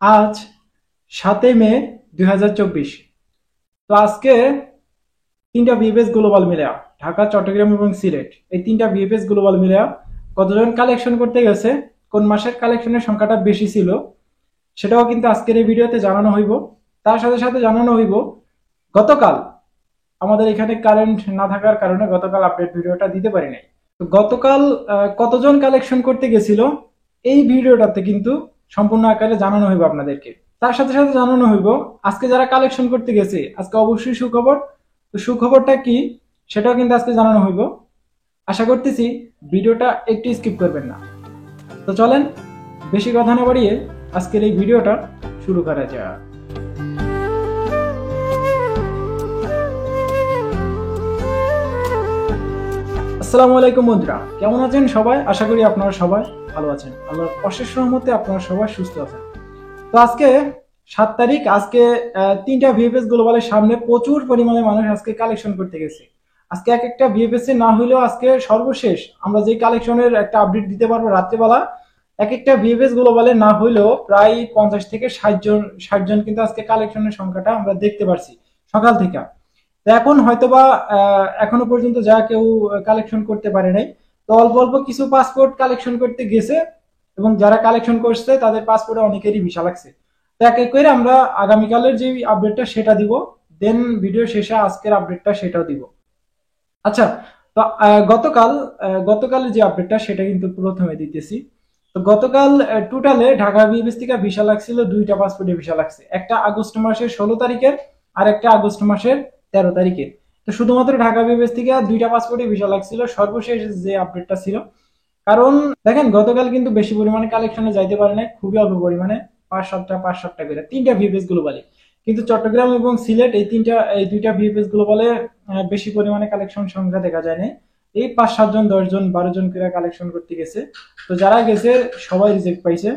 আজ 7 মে 2024। তো আজকে তিনটা ভিএফএস গ্লোবাল মিলিয়া ঢাকা, চট্টগ্রাম এবং সিলেট, এই তিনটা ভিএফএস গ্লোবাল মিলিয়া কতজন কালেকশন করতে গেছে, কোন মাসের কালেকশনের সংখ্যাটা বেশি ছিল, সেটাও কিন্তু আজকের এই ভিডিওতে জানানো হইব। তার সাথে সাথে জানানো হইব গতকাল আমাদের এখানে কারেন্ট না থাকার কারণে গতকাল আপডেট ভিডিওটা দিতে পারি নাই। তো গতকাল কতজন কালেকশন করতে গেছিল এই ভিডিওটাতে কিন্তু সম্পূর্ণ আকারে জানানো হইব আপনাদেরকে। তার সাথে সাথে জানানো হইব আজকে যারা কালেকশন করতে গেছে আজকে অবশ্যই সুখবর। তো সুখবরটা কি সেটাও কিন্তু আজকে জানানো হইব। আশা করতেছি ভিডিওটা একটু স্কিপ করবেন না। তো চলেন বেশি কথা না বাড়িয়ে আজকের এই ভিডিওটা শুরু করা যাক। আসসালামু আলাইকুম বন্ধুরা, কেমন আছেন সবাই? আশা করি আপনারা সবাই ভালো আছেন। আল্লাহর অশেষ রহমতে আপনারা সবাই সুস্থ আছেন। তো আজকে 7 তারিখ, আজকে তিনটা ভিএফএস গ্লোবালের সামনে প্রচুর পরিমাণে মানুষ আজকে কালেকশন করতে গেছে। আজকে এক একটা ভিএফএস এ না হইলেও আজকে সর্বশেষ আমরা যে কালেকশনের একটা আপডেট দিতে পারবো রাত্রেবেলা, এক একটা ভিএফএস গ্লোবালে না হইলেও প্রায় 50 থেকে 60 জন কিন্তু আজকে কালেকশনের সংখ্যাটা আমরা দেখতে পারছি সকাল থেকে। তো এখন হয়তোবা এখনো পর্যন্ত যা কেউ কালেকশন করতে পারে নাই। তো অল্প অল্প কিছু পাসপোর্ট কালেকশন করতে গেছে এবং যারা কালেকশন করছে তাদের পাসপোর্টে অনেকেরই ভিসা লাগছে। তো এক এক করে আমরা আগামীকালের যে আপডেটটা সেটা দিব, দেন ভিডিও শেষে আজকের আপডেটটা সেটাও দিব। আচ্ছা, তো গতকালের যে আপডেটটা সেটা কিন্তু প্রথমে দিতেছি। তো গতকাল টোটালে ঢাকা বিএফএস থেকে ভিসা লাগছিল, দুইটা পাসপোর্টে ভিসা লাগছে, একটা আগস্ট মাসের 16 তারিখের আর একটা আগস্ট মাসের 13 তারিখে। তো শুধুমাত্র ঢাকা বিএফএস থেকে দুইটা পাসপোর্টে ভিসা লাগছিল সর্বশেষ যে আপডেটটা ছিল। কারণ দেখেন গতকাল কিন্তু বেশি পরিমাণে কালেকশনে যাইতে পারে না, খুবই অল্প পরিমাণে, 5-7টা করে তিনটা ভিএফএস গ্লোবালে। কিন্তু চট্টগ্রাম এবং সিলেট এই দুইটা ভিএফএস গ্লোবালে বেশি পরিমাণে কালেকশন সংখ্যা দেখা যায় না। এই 5-7 জন, 10 জন, 12 জন করে কালেকশন করতে গেছে। তো যারা গেছে সবাই রিজেক্ট পাইছে।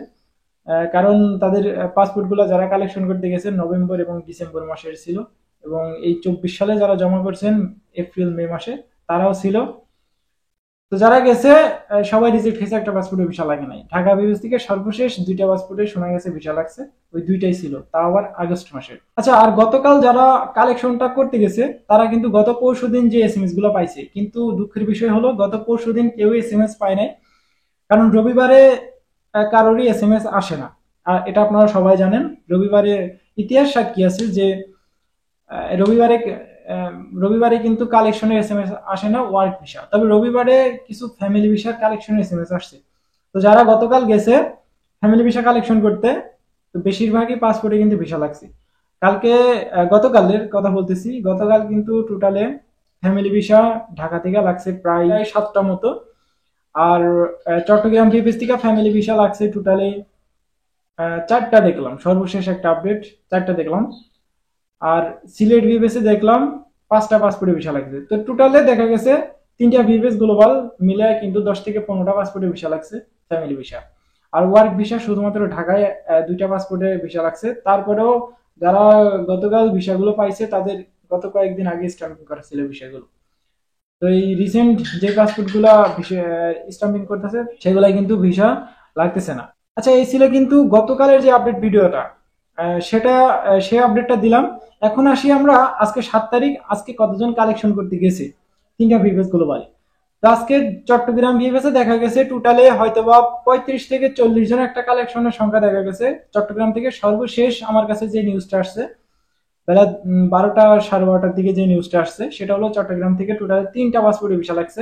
কারণ তাদের পাসপোর্ট গুলা যারা কালেকশন করতে গেছে নভেম্বর এবং ডিসেম্বর মাসের ছিল, এবং এই 24 সালে যারা জমা করছেন এপ্রিল মে মাসে তারাও ছিল। তো যারা গেছে সবাই রিজেক্ট হয়েছে, একটা পাসপোর্টে ভিসা লাগে নাই। ঢাকা বিএস থেকে সর্বশেষ দুইটা পাসপোর্টে শোনা গেছে ভিসা লাগছে, ওই দুইটাই ছিল, তাও আবার আগস্ট মাসের। আচ্ছা, আর গতকাল যারা কালেকশনটা করতে গেছে তারা কিন্তু গত পরশুদিন যে এসএমএস গুলো পাইছে, কিন্তু দুঃখের বিষয় হলো গত পরশুদিন কেউ এসএমএস পায় নাই। কারণ রবিবারে কারোরই এসএমএস আসে না। আর এটা আপনারা সবাই জানেন, রবিবারে ইতিহাস সাক্ষী আছে যে রবিবারে রবিবারে কিন্তু কালেকশনের এসএমএস আসে না ওয়ার্ক ভিসা, তবে রবিবারে কিছু ফ্যামিলি ভিসার কালেকশনের এসএমএস আসছে। তো যারা গতকাল গেছে ফ্যামিলি ভিসা কালেকশন করতে, তো বেশিরভাগই পাসপোর্টে কিন্তু ভিসা লাগছে। কালকে গতকালের কথা বলতেছি, গতকাল কিন্তু টোটালে ফ্যামিলি ভিসা ঢাকা থেকে লাগছে প্রায় 7টা মতো। আর চট্টগ্রাম ভিএফএস থেকে ফ্যামিলি ভিসা লাগছে টোটালি 4টা দেখলাম, সর্বশেষ একটা আপডেট 4টা দেখলাম। আর সিলেট ভিএফএস এ দেখলাম 5টা পাসপোর্টে ভিসা লাগছে। তো টোটালে দেখা গেছে তিনটা ভিএফএস গ্লোবাল মিলে কিন্তু 10 থেকে 15টা পাসপোর্টে ভিসা লাগছে ফ্যামিলি ভিসা। আর ওয়ার্ক ভিসা শুধুমাত্র ঢাকায় দুইটা পাসপোর্টে ভিসা লাগছে। তারপরেও যারা গতকাল ভিসাগুলো পাইছে তাদের গত কয়েকদিন আগে স্ট্যাম্পিং করা ছিল ভিসাগুলো। তো এই রিসেন্ট যে পাসপোর্ট গুলা স্ট্যাম্পিং করতেছে সেগুলাই কিন্তু ভিসা লাগতেছে না। আচ্ছা, এই ছিল কিন্তু গতকালের যে আপডেট ভিডিওটা, সেটা সেই আপডেটটা দিলাম। এখন আসি আমরা আজকে 7 তারিখ, আজকে কতজন কালেকশন করতে গেছে তিনটা ভিএফএস গ্লোবালে। তো আজকে চট্টগ্রাম ভিএফএস এ দেখা গেছে টোটালে হয়তোবা 35 থেকে 40 জন একটা কালেকশনের সংখ্যা দেখা গেছে চট্টগ্রাম থেকে। সর্বশেষ আমার কাছে যে নিউজটা আসছে বেলা 12টা সাড়ে 12টার দিকে যে নিউজটা আসছে সেটা হলো চট্টগ্রাম থেকে টোটাল 3টা পাসপোর্টে ভিসা লাগছে,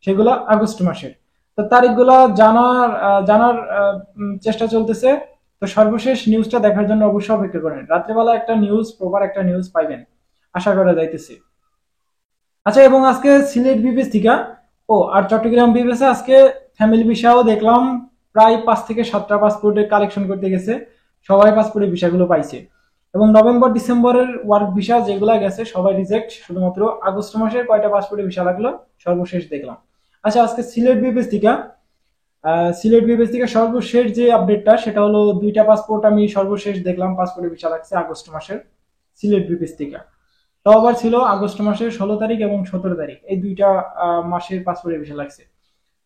সেগুলো আগস্ট মাসের। তো তারিখগুলো জানার চেষ্টা চলতেছে। তো সর্বশেষ নিউজটা দেখার জন্য অবশ্যই অপেক্ষা করেন, রাত্রেবেলা একটা নিউজ, প্রপার একটা নিউজ পাইবেন আশা করা যাইতেছে। আচ্ছা, এবং আজকে সিলেট বিবেস থেকে আর চট্টগ্রাম বিবেসে আজকে ফ্যামিলি ভিসাও দেখলাম প্রায় 5 থেকে 7টা পাসপোর্টে কালেকশন করতে গেছে, সবাই পাসপোর্টের ভিসাগুলো পাইছে। এবং নভেম্বর ডিসেম্বরের ওয়ার্ক ভিসা যেগুলো গেছে সবাই রিজেক্ট, শুধুমাত্র আগস্ট মাসের কয়টা পাসপোর্টে ভিসা লাগলো সর্বশেষ দেখলাম। আচ্ছা, আজকে সিলেট বিবেস থেকে সর্বশেষ যে আপডেটটা সেটা হলো দুইটা পাসপোর্ট আমি সর্বশেষ দেখলাম পাসপোর্টে ভিসা লাগছে আগস্ট মাসের সিলেট বিবেস থেকে। তাও আবার ছিল আগস্ট মাসের 16 তারিখ এবং 17 তারিখ, এই দুইটা মাসের পাসপোর্টে ভিসা লাগছে।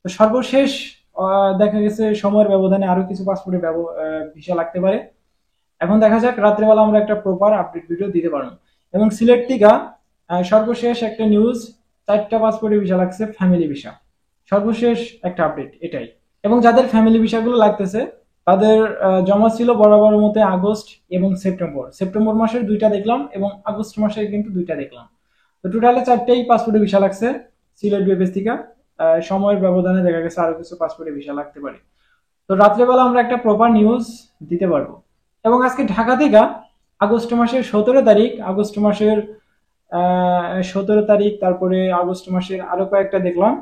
তো সর্বশেষ দেখা গেছে সময়ের ব্যবধানে আরো কিছু পাসপোর্টে ভিসা লাগতে পারে। এখন দেখা যাক রাত্রেবেলা আমরা একটা প্রপার আপডেট ভিডিও দিতে পারবো। এবং সিলেট থেকে সর্বশেষ একটা নিউজ, 4টা পাসপোর্টের ভিসা লাগছে, ফ্যামিলি ভিসা। সর্বশেষ একটা আপডেট এটাই। এবং যাদের ফ্যামিলি ভিসাগুলো লাগতেছে তাদের জমা ছিল বরাবর মতে আগস্ট এবং সেপ্টেম্বর। সেপ্টেম্বর মাসের 2টা দেখলাম এবং আগস্ট মাসের কিন্তু 2টা দেখলাম। তো টোটালে 4টেই পাসপোর্টের ভিসা লাগছে সিলেট বিএফএস থেকে। সময়ের ব্যবধানে দেখা গেছে আরো কিছু পাসপোর্টের ভিসা লাগতে পারে। তো রাত্রেবেলা আমরা একটা প্রপার নিউজ দিতে পারবো। এবং আজকে ঢাকা থেকে আগস্ট মাসের 17 তারিখ, আগস্ট মাসের 17 তারিখ, তারপরে আগস্ট মাসের আরো কয়েকটা দেখলাম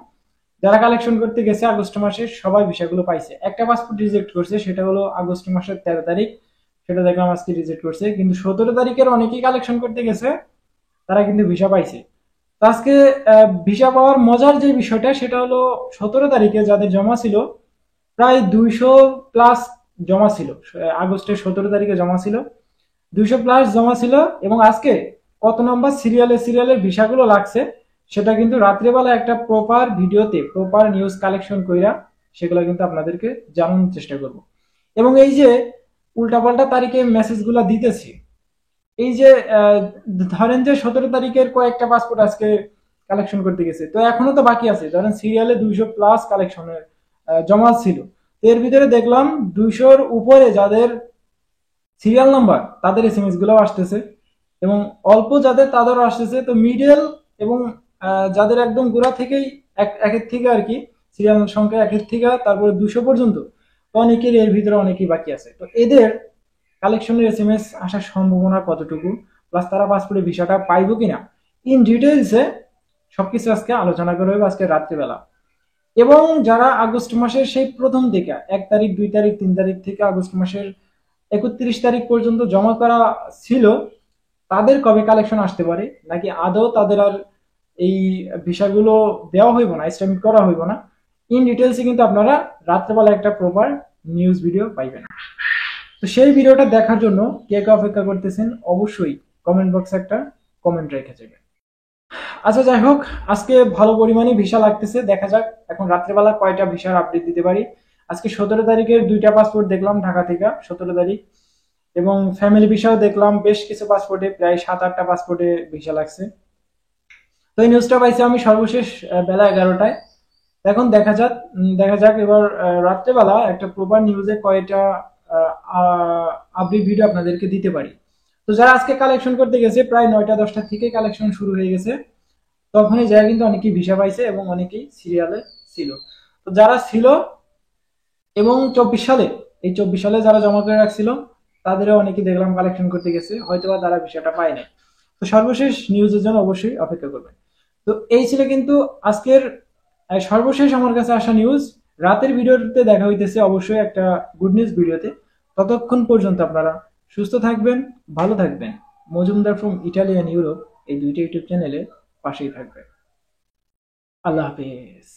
যারা কালেকশন করতে গেছে আগস্ট মাসে সবাই ভিসাগুলো পাইছে। একটা পাসপোর্ট রিজেক্ট করছে, সেটা হলো আগস্ট মাসের 13 তারিখ, সেটা দেখলাম আজকে রিজেক্ট করছে। কিন্তু 17 তারিখের অনেকেই কালেকশন করতে গেছে, তারা কিন্তু ভিসা পাইছে। তো আজকে ভিসা পাওয়ার মজার যে বিষয়টা সেটা হলো 17 তারিখে যাদের জমা ছিল প্রায় 200+ জমা ছিল। আগস্টের 17 তারিখে জমা ছিল 200+ জমা ছিল। এবং আজকে কত নম্বর সিরিয়ালের ভিসাগুলো লাগছে সেটা কিন্তু রাত্রেবেলা একটা প্রপার ভিডিওতে প্রপার নিউজ কালেকশন কইরা সেগুলো কিন্তু আপনাদেরকে জানানোর চেষ্টা করব। এবং এই যে উল্টাপাল্টা তারিখে মেসেজগুলো দিতেছি, এই যে ধরেন যে 17 তারিখের কয়েকটা পাসপোর্ট আজকে কালেকশন করতে গেছে, তো এখনো তো বাকি আছে। ধরেন সিরিয়ালে 200+ কালেকশনের জমা ছিল, তো এর ভিতরে দেখলাম 200-র উপরে যাদের সিরিয়াল নাম্বার তাদের এসএমএস গুলো আসতেছে এবং অল্প যাদের তাদেরও আসতেছে। তো মিডল এবং যাদের একদম গোড়া থেকেই একের থেকে আর কি সিরিয়াল সংখ্যা একের থেকে তারপরে 200 পর্যন্ত, তো অনেকের এর ভিতরে অনেকেই বাকি আছে। তো এদের কালেকশনের এসএমএস আসার সম্ভাবনা কতটুকু, প্লাস তারা পাসপোর্টের ভিসাটা পাইবো কিনা, ইন ডিটেলসে সবকিছু আজকে আলোচনা করা হবে আজকে রাত্রিবেলা। এবং যারা আগস্ট মাসের সেই প্রথম দিকে 1 তারিখ 2 তারিখ 3 তারিখ থেকে আগস্ট মাসের 31 তারিখ পর্যন্ত জমা করা ছিল, তাদের কবে কালেকশন আসতে পারে, নাকি আদৌ তাদের আর এই ভিসাগুলো দেওয়া হইব না, স্ট্যাম্প করা হইব না, ইন ডিটেলসে কিন্তু আপনারা রাত্রেবেলা একটা প্রপার নিউজ ভিডিও পাইবেন। তো সেই ভিডিওটা দেখার জন্য কে কে অপেক্ষা করতেছেন অবশ্যই কমেন্ট বক্সে একটা কমেন্ট রেখে যাবেন। আচ্ছা যাই হোক, আজকে ভালো পরিমাণে ভিসা লাগতেছে, দেখা যাক এখন রাত্রেবেলা কয়টা ভিসার আপডেট দিতে পারি। আজকে 17 তারিখের 2টা পাসপোর্ট দেখলাম ঢাকা থেকে 17 তারিখ, এবং ফ্যামিলি ভিসাও দেখলাম বেশ কিছু পাসপোর্টে, প্রায় 7-8টা পাসপোর্টে ভিসা লাগছে। তো এই নিউজটা পাইছি আমি সর্বশেষ বেলা 11টায়। এখন দেখা যাক এবার রাত্রেবেলা একটা প্রপার নিউজে কয়টা আপডেট ভিডিও আপনাদেরকে দিতে পারি। তো যারা আজকে কালেকশন করতে গেছে প্রায় 9টা 10টা থেকে কালেকশন শুরু হয়ে গেছে, তখনই যারা কিন্তু অনেকেই ভিসা পাইছে এবং অনেকেই সিরিয়ালে ছিল। তো যারা ছিল এবং 24 সালে, এই 24 সালে যারা জমা করে রাখছিল তাদেরও অনেকেই দেখলাম কালেকশন করতে গেছে, হয়তোবা তারা ভিসাটা পায় নাই। তো সর্বশেষ নিউজের জন্য অবশ্যই অপেক্ষা করবেন। তো এই ছিল কিন্তু আজকের সর্বশেষ আমার কাছে আসা নিউজ। রাতের ভিডিওতে দেখা হইতেছে অবশ্যই একটা গুড নিউজ ভিডিওতে। ততক্ষণ পর্যন্ত আপনারা সুস্থ থাকবেন, ভালো থাকবেন। Majumdar from Italy and Europe এই দুইটা ইউটিউব চ্যানেলে পাশেই থাকবেন। আল্লাহ হাফেজ।